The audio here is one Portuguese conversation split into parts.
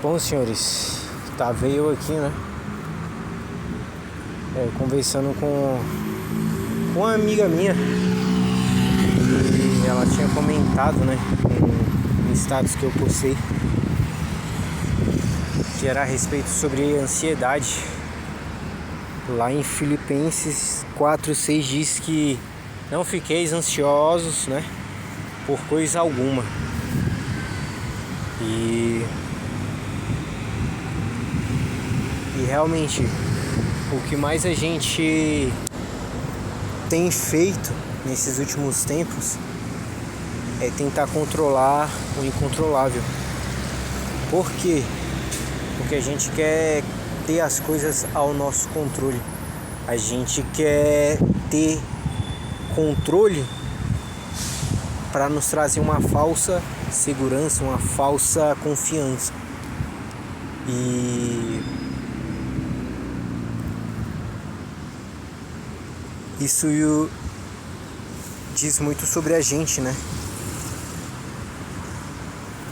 Bom, senhores, tava eu aqui, né? Conversando com uma amiga minha e ela tinha comentado, né, no status que eu postei, que era a respeito sobre ansiedade. Lá em Filipenses 4:6 diz que não fiqueis ansiosos, né, por coisa alguma. E realmente o que mais a gente tem feito nesses últimos tempos é tentar controlar o incontrolável. Por quê? Porque a gente quer ter as coisas ao nosso controle. A gente quer ter controle para nos trazer uma falsa segurança, uma falsa confiança. E isso diz muito sobre a gente, né?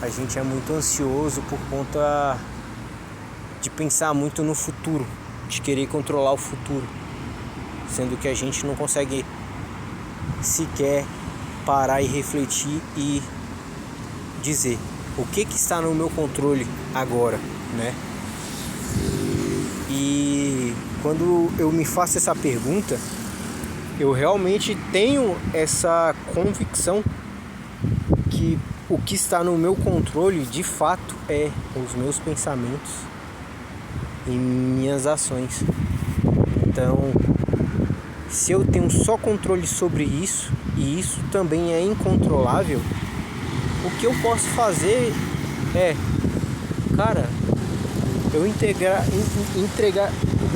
A gente é muito ansioso por conta de pensar muito no futuro, de querer controlar o futuro, sendo que a gente não consegue sequer parar e refletir e dizer o que está no meu controle agora, né? E quando eu me faço essa pergunta, eu realmente tenho essa convicção que o que está no meu controle de fato é os meus pensamentos e minhas ações. Então, se eu tenho só controle sobre isso e isso também é incontrolável, o que eu posso fazer é, cara, eu entregar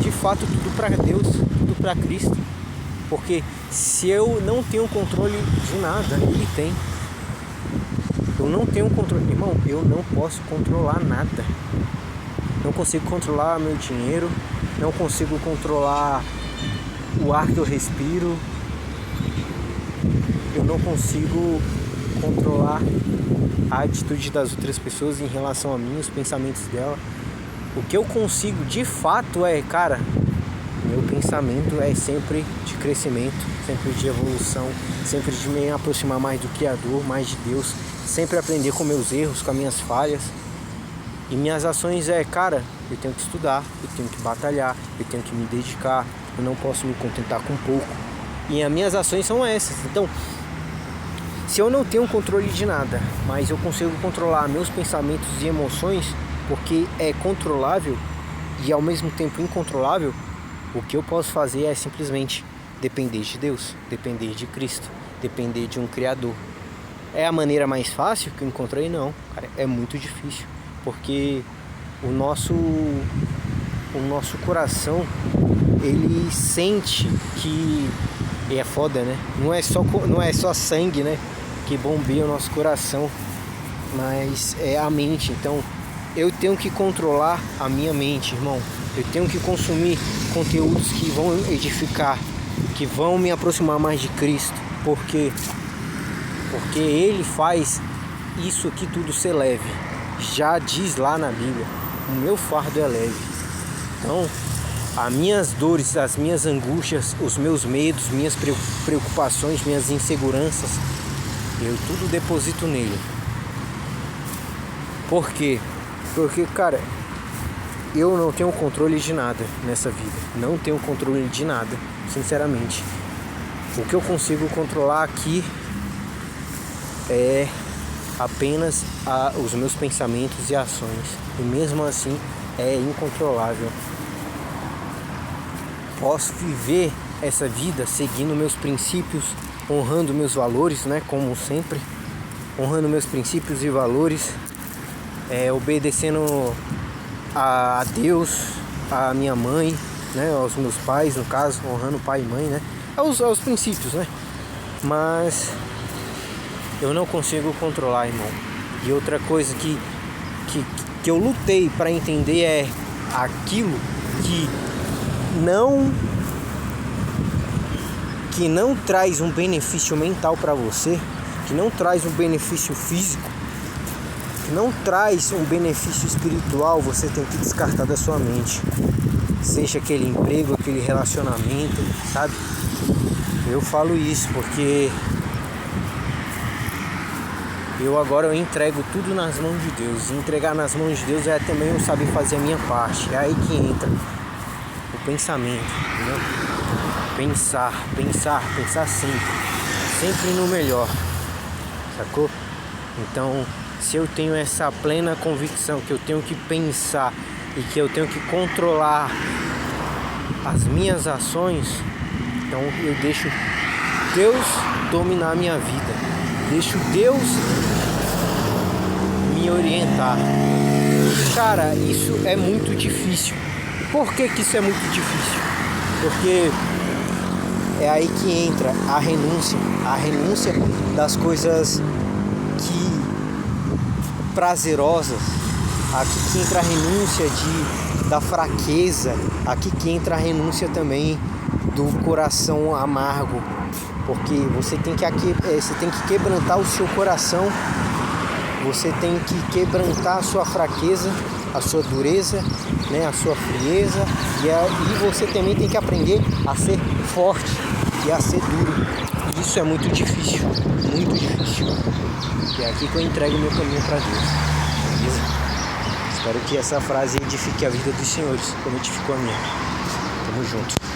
de fato tudo para Deus, tudo para Cristo. Porque se eu não tenho controle de nada, Ele tem. Eu não tenho controle, irmão, eu não posso controlar nada. Não consigo controlar meu dinheiro, não consigo controlar o ar que eu respiro, eu não consigo controlar a atitude das outras pessoas em relação a mim, os pensamentos dela. O que eu consigo de fato é, cara, meu pensamento é sempre de crescimento, sempre de evolução, sempre de me aproximar mais do Criador, mais de Deus, sempre aprender com meus erros, com as minhas falhas. E minhas ações é, cara, eu tenho que estudar, eu tenho que batalhar, eu tenho que me dedicar, eu não posso me contentar com pouco. E as minhas ações são essas. Então, se eu não tenho controle de nada, mas eu consigo controlar meus pensamentos e emoções, porque é controlável e ao mesmo tempo incontrolável, o que eu posso fazer é simplesmente depender de Deus, depender de Cristo, depender de um Criador. É a maneira mais fácil que eu encontrei? Não, cara, é muito difícil, porque o nosso coração, ele sente que, e é foda, né? Não é só sangue, né, que bombeia o nosso coração, mas é a mente. Então eu tenho que controlar a minha mente, irmão. Eu tenho que consumir conteúdos que vão edificar, que vão me aproximar mais de Cristo. Por quê? Porque Ele faz isso aqui tudo ser leve. Já diz lá na Bíblia, o meu fardo é leve. Então, as minhas dores, as minhas angústias, os meus medos, minhas preocupações, minhas inseguranças, eu tudo deposito nele. Por quê? Porque, cara, eu não tenho controle de nada nessa vida. Não tenho controle de nada, sinceramente. O que eu consigo controlar aqui é apenas os meus pensamentos e ações. E mesmo assim é incontrolável. Posso viver essa vida seguindo meus princípios, honrando meus valores, né? Como sempre, honrando meus princípios e valores, obedecendo a Deus, a minha mãe, né, aos meus pais, no caso, honrando pai e mãe, né, aos princípios, né, mas eu não consigo controlar, irmão. E outra coisa que eu lutei para entender é aquilo que não traz um benefício mental para você, que não traz um benefício físico, que não traz um benefício espiritual, você tem que descartar da sua mente. Seja aquele emprego, aquele relacionamento, sabe? Eu falo isso porque eu entrego tudo nas mãos de Deus. E entregar nas mãos de Deus é também eu saber fazer a minha parte. É aí que entra o pensamento, entendeu? Pensar sempre no melhor, sacou? Então, se eu tenho essa plena convicção que eu tenho que pensar e que eu tenho que controlar as minhas ações, então eu deixo Deus dominar a minha vida, deixo Deus me orientar. Cara, isso é muito difícil. Por que isso é muito difícil? Porque é aí que entra a renúncia das coisas prazerosas. Aqui que entra a renúncia da fraqueza. Aqui que entra a renúncia também do coração amargo, porque você tem que quebrantar o seu coração, você tem que quebrantar a sua fraqueza, a sua dureza, né, a sua frieza, e você também tem que aprender a ser forte e a ser duro. Isso é muito difícil, muito difícil. E é aqui que eu entrego meu caminho para Deus, beleza? Espero que essa frase edifique a vida dos senhores, como edificou a minha. Tamo junto.